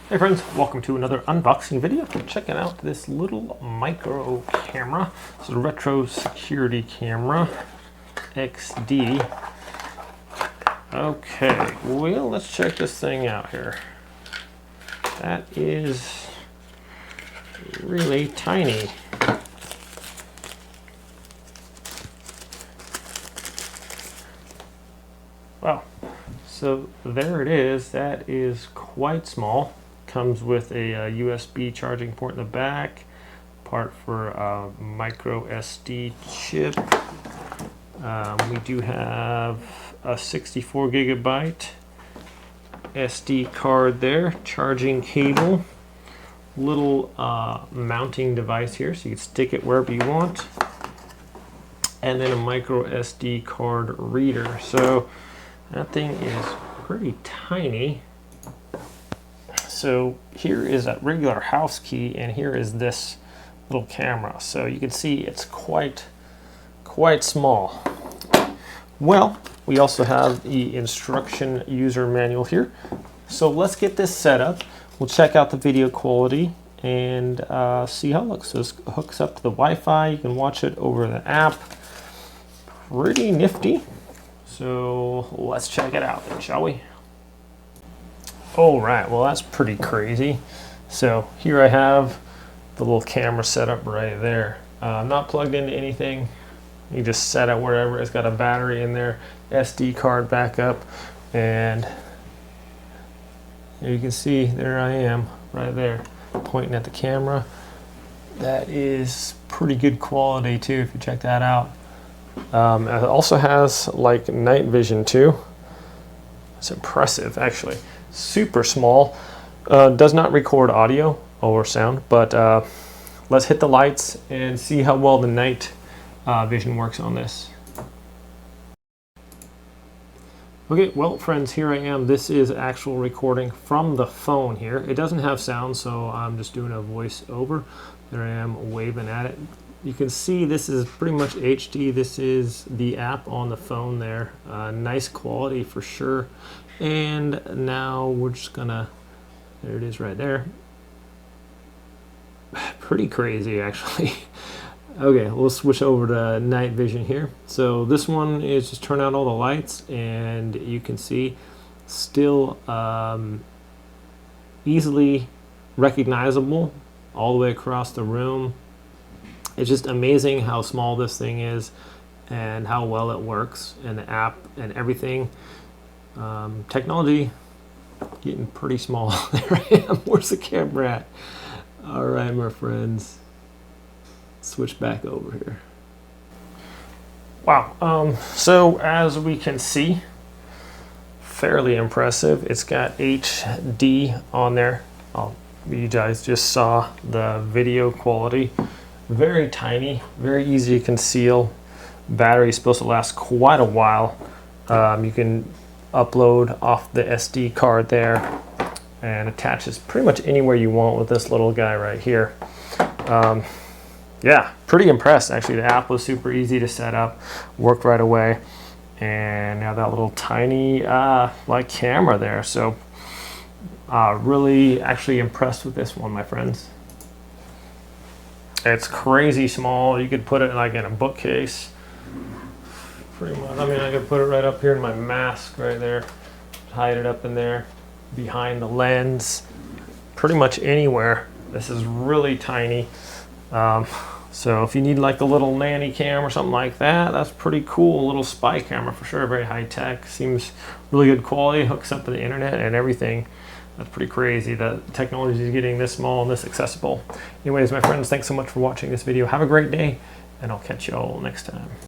Hey friends, welcome to another unboxing video. Checking out this little micro camera. This is a Rettru security camera XD. Okay, well, let's check this thing out here. That is really tiny. Wow, so there it is. That is quite small. Comes with a USB charging port in the back, part for a micro SD chip. We do have a 64 gigabyte SD card there, charging cable, little mounting device here so you can stick it wherever you want, and then a micro SD card reader. So that thing is pretty tiny. So here is a regular house key, and here is this little camera. So you can see it's quite small. Well, we also have the instruction user manual here. So let's get this set up. We'll check out the video quality and see how it looks. So this hooks up to the Wi-Fi. You can watch it over the app. Pretty nifty. So let's check it out then, shall we? All right, well, that's pretty crazy. So here I have the little camera set up right there. Not plugged into anything. You just set it wherever. It's got a battery in there, SD card backup, and you can see there I am right there pointing at the camera. That is pretty good quality too, if you check that out. It also has like night vision too. It's impressive, actually. Super small. Does not record audio or sound, but let's hit the lights and see how well the night vision works on this. Okay, well friends, here I am. This is actual recording from the phone here. It doesn't have sound, so I'm just doing a voice over. There I am waving at it. You can see this is pretty much HD. This is the app on the phone there. Nice quality for sure. And now we're just gonna, there it is right there. Pretty crazy actually. Okay, we'll switch over to night vision here. So this one is just turn out all the lights, and you can see still easily recognizable all the way across the room. It's just amazing how small this thing is and how well it works, and the app and everything. Technology getting pretty small. There I am. Where's the camera at? All right, my friends. Switch back over here. Wow. So as we can see, fairly impressive. It's got HD on there. You guys just saw the video quality. Very tiny, very easy to conceal. Battery is supposed to last quite a while. You can upload off the SD card there and attach this pretty much anywhere you want with this little guy right here. Yeah, pretty impressed actually. The app was super easy to set up, worked right away, and now that little tiny like camera there. So really actually impressed with this one, my friends. It's crazy small. You could put it like in a bookcase. Pretty much. I mean, I could put it right up here in my mask right there. Hide it up in there, behind the lens. Pretty much anywhere. This is really tiny. So if you need like a little nanny cam or something like that, that's pretty cool. A little spy camera for sure. Very high tech. Seems really good quality. Hooks up to the internet and everything. That's pretty crazy that technology is getting this small and this accessible. Anyways, my friends, thanks so much for watching this video. Have a great day, and I'll catch you all next time.